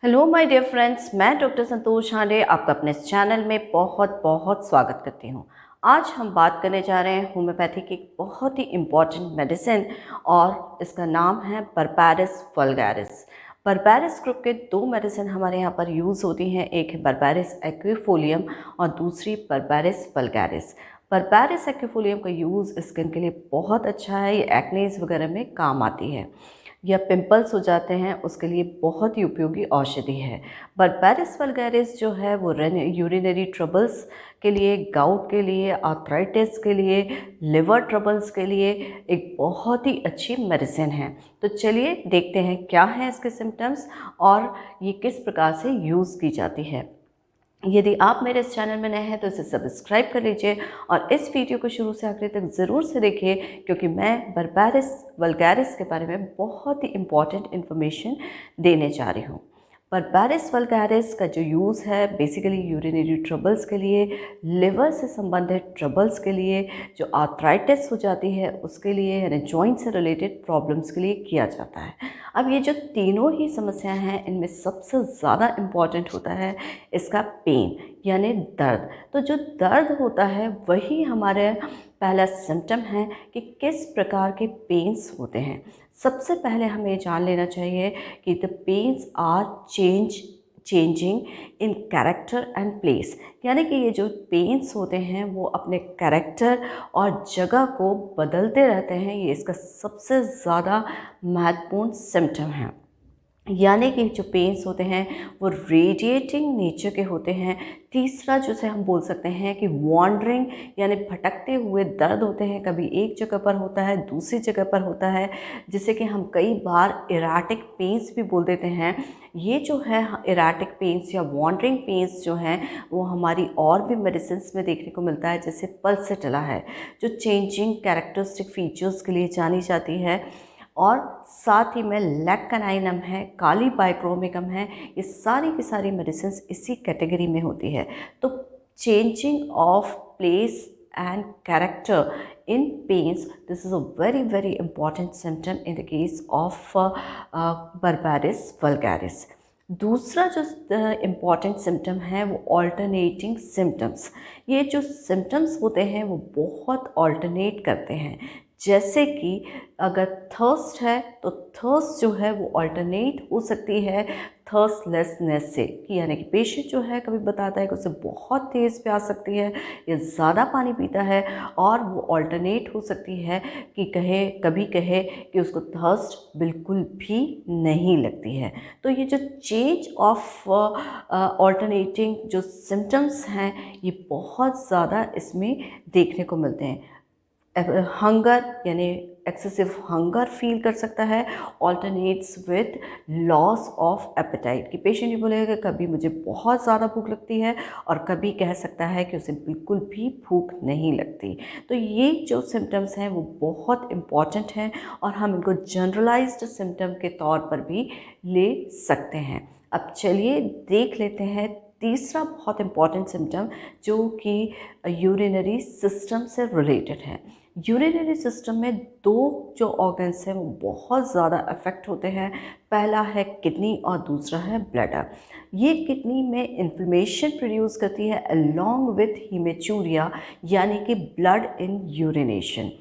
Hello my dear friends, मैं doctor संतोष हांडे आपका अपने इस चैनल में बहुत बहुत स्वागत करती हूँ। आज हम बात करने जा रहे हैं होम्योपैथी की एक बहुत ही इम्पॉर्टेंट मेडिसिन और इसका नाम है बर्बेरिस वल्गैरिस। बर्बेरिस ग्रुप के दो मेडिसिन हमारे यहाँ पर यूज़ होती हैं, एक है बर्बेरिस एक्विफोलियम और दूसरी बर्बेरिस वल्गैरिस। बर्बेरिस एक्विफोलियम का यूज़ स्किन के लिए बहुत अच्छा है, ये एक्नेस वगैरह में काम आती है या पिंपल्स हो जाते हैं उसके लिए बहुत ही उपयोगी औषधि है। बर्बेरिस वल्गैरिस जो है वो यूरिनरी ट्रबल्स के लिए, गाउट के लिए, आर्थराइटिस के लिए, लिवर ट्रबल्स के लिए एक बहुत ही अच्छी मेडिसिन है। तो चलिए देखते हैं क्या हैं इसके सिम्टम्स और ये किस प्रकार से यूज़ की जाती है। यदि आप मेरे इस चैनल में नए हैं तो इसे सब्सक्राइब कर लीजिए और इस वीडियो को शुरू से आखिर तक ज़रूर से देखिए, क्योंकि मैं बर्बेरिस वल्गैरिस के बारे में बहुत ही इम्पॉर्टेंट इन्फॉर्मेशन देने जा रही हूँ। बर्बेरिस वल्गैरिस का जो यूज़ है बेसिकली यूरिनरी ट्रबल्स के लिए, लिवर से संबंधित ट्रबल्स के लिए, जो आर्थराइटिस हो जाती है उसके लिए, यानी जॉइंट से रिलेटेड प्रॉब्लम्स के लिए किया जाता है। अब ये जो तीनों ही समस्याएं हैं इनमें सबसे ज़्यादा इम्पॉर्टेंट होता है इसका पेन यानी दर्द। तो जो दर्द होता है वही हमारे पहला सिम्टम है कि किस प्रकार के पेन्स होते हैं। सबसे पहले हमें ये जान लेना चाहिए कि the pains are changing in character and place, यानी कि ये जो पेन्स होते हैं वो अपने कैरेक्टर और जगह को बदलते रहते हैं। ये इसका सबसे ज़्यादा महत्वपूर्ण सिम्टम है। यानी कि जो पेन्स होते हैं वो रेडिएटिंग नेचर के होते हैं। तीसरा जिसे हम बोल सकते हैं कि वॉन्डरिंग यानी भटकते हुए दर्द होते हैं, कभी एक जगह पर होता है दूसरी जगह पर होता है, जिसे कि हम कई बार इराटिक पेन्स भी बोल देते हैं। ये जो है इराटिक पेन्स या वॉन्डरिंग पेन्स जो हैं वो हमारी और भी मेडिसिन्स में देखने को मिलता है, जैसे पल्सेटिला है जो चेंजिंग कैरेक्टरिस्टिक फीचर्स के लिए जानी जाती है, और साथ ही में लेक्कनाइनम है, काली बाइक्रोमिकम है। ये सारी की सारी मेडिसिन्स इसी कैटेगरी में होती है। तो changing of place and character in pains, this is a very very important symptom in the case of berberis vulgaris. दूसरा जो इम्पॉर्टेंट सिम्टम है वो ऑल्टरनेटिंग सिम्टम्स। ये जो सिम्टम्स होते हैं वो बहुत ऑल्टरनेट करते हैं। जैसे कि अगर थर्स्ट है तो थर्स्ट जो है वो ऑल्टरनेट हो सकती है थर्स्टलेसनेस से, कि यानी कि पेशेंट जो है कभी बताता है कि उसे बहुत तेज़ प्यास लगती है या ज़्यादा पानी पीता है, और वो ऑल्टरनेट हो सकती है कि कभी कहे कि उसको थर्स्ट बिल्कुल भी नहीं लगती है। तो ये जो चेंज ऑफ ऑल्टरनेटिंग जो सिम्टम्स हैं ये बहुत ज़्यादा इसमें देखने को मिलते हैं। हंगर यानी एक्सेसिव हंगर फील कर सकता है, alternates with loss of apatite, कि पेशेंट ये बोलेगा कि कभी मुझे बहुत ज़्यादा भूख लगती है और कभी कह सकता है कि उसे बिल्कुल भी भूख नहीं लगती। तो ये जो सिम्टम्स हैं वो बहुत इम्पॉर्टेंट हैं और हम इनको जनरलाइज्ड सिम्टम के तौर पर भी ले सकते हैं। अब चलिए देख लेते हैं तीसरा बहुत इम्पॉर्टेंट सिम्टम जो कि यूरिनरी सिस्टम से रिलेटेड है। यूरिनरी सिस्टम में दो जो ऑर्गन्स हैं वो बहुत ज़्यादा अफेक्ट होते हैं। पहला है किडनी और दूसरा है ब्लैडर। ये किडनी में इन्फ्लेमेशन प्रोड्यूस करती है अलोंग विथ हीमेचूरिया, यानी कि ब्लड इन यूरिनेशन।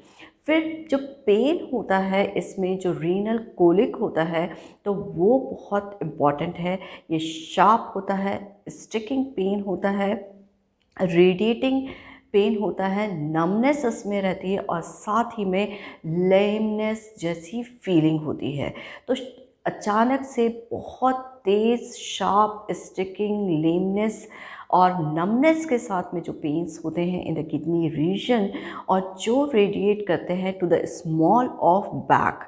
फिर जो पेन होता है इसमें जो रीनल कोलिक होता है तो वो बहुत इम्पॉर्टेंट है। ये शार्प होता है, स्टिकिंग पेन होता है, रेडिएटिंग पेन होता है, नमनेस इसमें रहती है और साथ ही में लेमनेस जैसी फीलिंग होती है। तो अचानक से बहुत तेज़ शार्प स्टिकिंग, लेमनेस और नमनेस के साथ में जो पेन्स होते हैं इन द किडनी रीजन और जो रेडिएट करते हैं to the small of back,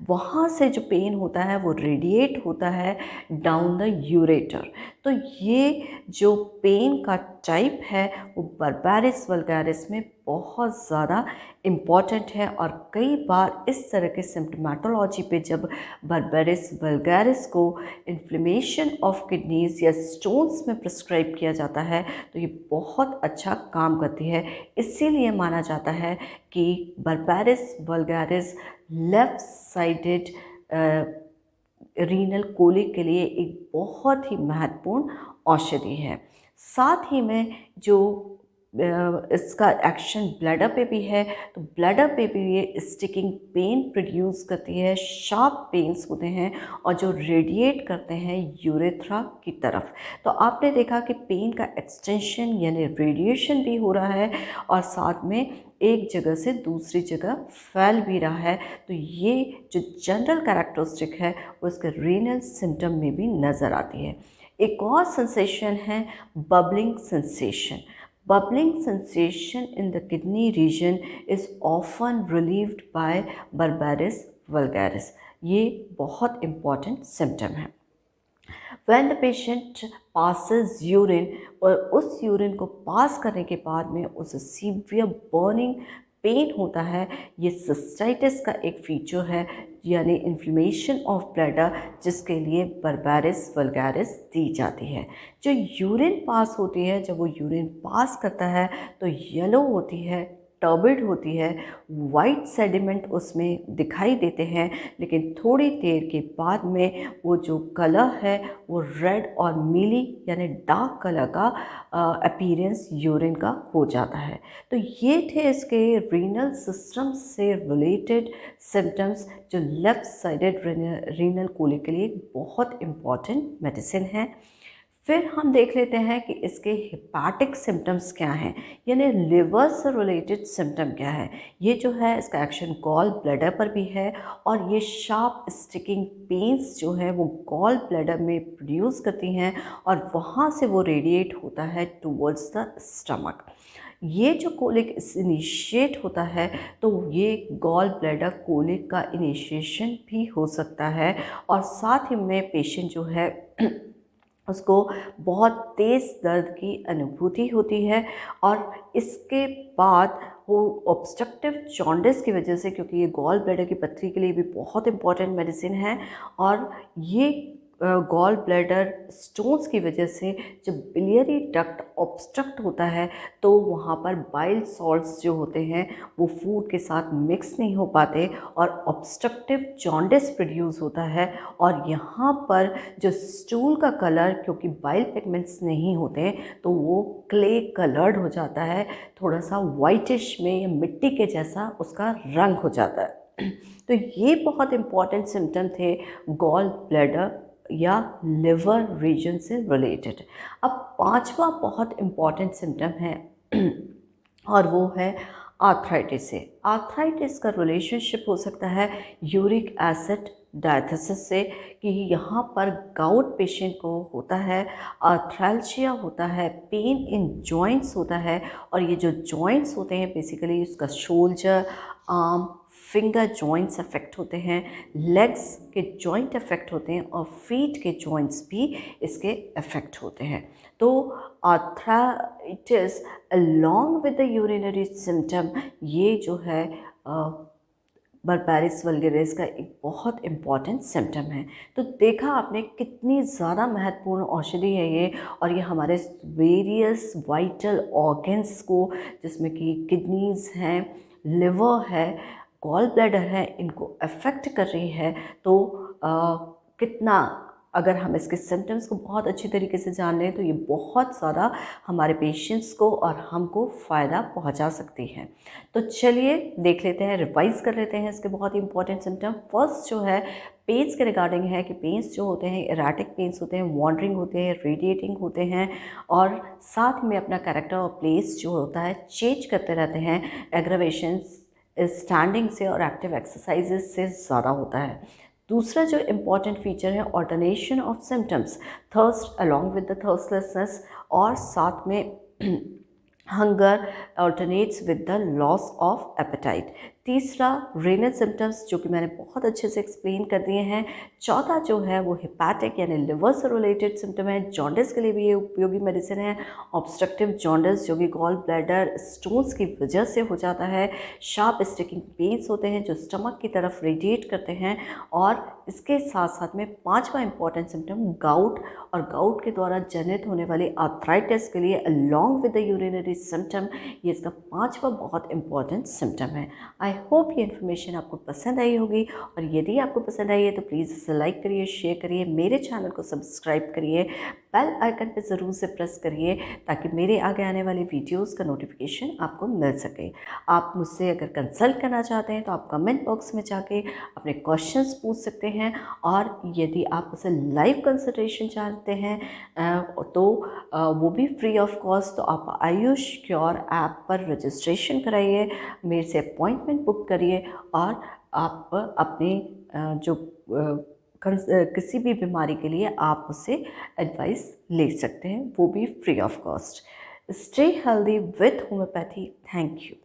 वहाँ से जो पेन होता है वो रेडिएट होता है डाउन द यूरेटर। तो ये जो पेन का टाइप है वो बर्बेरिस वल्गैरिस में बहुत ज़्यादा इम्पॉर्टेंट है, और कई बार इस तरह के सिम्टोमेटोलॉजी पे जब बर्बेरिस वल्गैरिस को इन्फ्लेमेशन ऑफ किडनीज या स्टोन्स में प्रिस्क्राइब किया जाता है तो ये बहुत अच्छा काम करती है। इसीलिए माना जाता है कि berberis vulgaris left sided renal colic के लिए एक बहुत ही महत्वपूर्ण औषधि है। साथ ही में जो इसका एक्शन ब्लैडर पे भी है, तो ब्लैडर पे भी ये स्टिकिंग पेन प्रोड्यूस करती है, शार्प पेन्स होते हैं और जो रेडिएट करते हैं यूरेथ्रा की तरफ। तो आपने देखा कि पेन का एक्सटेंशन यानी रेडिएशन भी हो रहा है और साथ में एक जगह से दूसरी जगह फैल भी रहा है। तो ये जो जनरल कैरेक्टरिस्टिक है वो इसके रीनल सिम्टम में भी नज़र आती है। एक और सेंसेशन है bubbling sensation. Bubbling sensation in the kidney region is often relieved by Barbaris vulgaris। ये बहुत important symptom है। When the patient passes urine और उस यूरिन को पास करने के बाद में उसे सीवियर बर्निंग पेन होता है, ये सिस्टाइटिस का एक फीचर है यानी इन्फ्लेमेशन ऑफ ब्लैडर, जिसके लिए बर्बारिस वल्गैरिस दी जाती है। जो यूरिन पास होती है, जब वो यूरिन पास करता है तो येलो होती है, टर्बिड होती है, वाइट सेडिमेंट उसमें दिखाई देते हैं, लेकिन थोड़ी देर के बाद में वो जो कलर है वो रेड और मीली यानी डार्क कलर का अपीयरेंस यूरिन का हो जाता है। तो ये थे इसके रीनल सिस्टम से रिलेटेड सिम्टम्स जो लेफ़्ट साइडेड रीनल कोलिक के लिए बहुत इम्पॉर्टेंट मेडिसिन है। फिर हम देख लेते हैं कि इसके हिपैटिक सिम्टम्स क्या हैं, यानी लिवर से रिलेटेड सिम्टम क्या है। ये जो है इसका एक्शन गॉल ब्लैडर पर भी है और ये शार्प स्टिकिंग पेन्स जो है वो गॉल ब्लैडर में प्रोड्यूस करती हैं और वहाँ से वो रेडिएट होता है टुवर्ड्स द स्टमक। ये जो कोलिक इनिशिएट होता है तो ये गॉल ब्लैडर कोलिक का इनिशिएशन भी हो सकता है और साथ ही में पेशेंट जो है उसको बहुत तेज़ दर्द की अनुभूति होती है और इसके बाद वो ऑब्स्ट्रक्टिव जॉन्डिस की वजह से, क्योंकि ये गॉल ब्लैडर की पथरी के लिए भी बहुत इंपॉर्टेंट मेडिसिन है और ये गॉल ब्लैडर स्टोन्स की वजह से जब बिलियरी डक्ट ऑब्स्ट्रक्ट होता है तो वहाँ पर बाइल सॉल्ट्स जो होते हैं वो फूड के साथ मिक्स नहीं हो पाते और ऑब्स्ट्रक्टिव जॉन्डिस प्रोड्यूस होता है और यहाँ पर जो स्टूल का कलर, क्योंकि बाइल पिगमेंट्स नहीं होते तो वो क्ले कलर्ड हो जाता है, थोड़ा सा वाइटिश में या मिट्टी के जैसा उसका रंग हो जाता है। तो ये बहुत इम्पॉर्टेंट सिम्टम थे गॉल ब्लैडर या लिवर रीजन से रिलेटेड। अब पांचवा बहुत इम्पॉर्टेंट सिम्टम है और वो है आर्थराइटिस से। आर्थराइटिस का रिलेशनशिप हो सकता है यूरिक एसिड डायथिसिस से, कि यहाँ पर गाउट पेशेंट को होता है, आर्थ्रैल्जिया होता है, पेन इन जॉइंट्स होता है और ये जो जॉइंट्स होते हैं बेसिकली उसका shoulder, arm, finger joints affect होते हैं, लेग्स के जॉइंट अफेक्ट होते हैं और फीट के जॉइंट्स भी इसके अफेक्ट होते हैं। तो arthritis along with the urinary symptom, ये जो है बर्बारिस वल्गैरिस का एक बहुत इम्पॉर्टेंट सिम्टम है। तो देखा आपने कितनी ज़्यादा महत्वपूर्ण औषधि है ये, और ये हमारे वेरियस वाइटल ऑर्गन्स को, जिसमें कि किडनीज़ हैं, लिवर है, गॉल ब्लैडर है, इनको अफेक्ट कर रही है। तो कितना, अगर हम इसके सिम्टम्स को बहुत अच्छी तरीके से जान लें तो ये बहुत ज़्यादा हमारे पेशेंट्स को और हमको फ़ायदा पहुंचा सकती है। तो चलिए देख लेते हैं, रिवाइज़ कर लेते हैं इसके बहुत ही इंपॉर्टेंट सिम्टम। फर्स्ट जो है पेन्स के रिगार्डिंग है कि पेन्स जो होते हैं एराटिक पेन्स होते हैं, वॉन्डरिंग होते हैं, रेडिएटिंग होते हैं और साथ में अपना कैरेक्टर और प्लेस जो होता है चेंज करते रहते हैं। एग्रावेशंस स्टैंडिंग से और एक्टिव एक्सरसाइजेस से ज़्यादा होता है। दूसरा जो इम्पॉर्टेंट फीचर है alternation of symptoms, thirst along with the thirstlessness और साथ में hunger alternates with the loss of appetite. तीसरा रेनल सिम्टम्स, जो कि मैंने बहुत अच्छे से एक्सप्लेन कर दिए हैं। चौथा जो है वो हिपैटिक यानी लिवर से रिलेटेड सिम्टम है, जॉन्डिस के लिए भी ये उपयोगी मेडिसिन है। ऑब्स्ट्रक्टिव जॉन्डिस जो कि गॉल ब्लैडर स्टोन्स की वजह से हो जाता है। शार्प स्टिकिंग पेन्स होते हैं जो स्टमक की तरफ रेडिएट करते हैं। और इसके साथ साथ में पांचवा इंपॉर्टेंट सिम्टम गाउट, और गाउट के द्वारा जनित होने वाली आर्थराइटिस के लिए along with the urinary symptom, ये इसका पांचवा बहुत इंपॉर्टेंट सिम्टम है। आई होप ये इन्फॉर्मेशन आपको पसंद आई होगी, और यदि आपको पसंद आई है तो प्लीज़ इसे लाइक करिए, शेयर करिए, मेरे चैनल को सब्सक्राइब करिए, बेल आइकन पे ज़रूर से प्रेस करिए ताकि मेरे आगे आने वाली वीडियोस का नोटिफिकेशन आपको मिल सके। आप मुझसे अगर कंसल्ट करना चाहते हैं तो आप कमेंट बॉक्स में जाके अपने क्वेश्चंस पूछ सकते हैं, और यदि आप मुझसे लाइव कंसल्टेशन चाहते हैं तो वो भी फ्री ऑफ कॉस्ट। तो आप आयुष क्योर ऐप पर रजिस्ट्रेशन कराइए, मेरे से अपॉइंटमेंट बुक करिए, और आप अपने जो किसी भी बीमारी के लिए आप उससे एडवाइस ले सकते हैं, वो भी free of cost. Stay healthy with homeopathy. Thank you.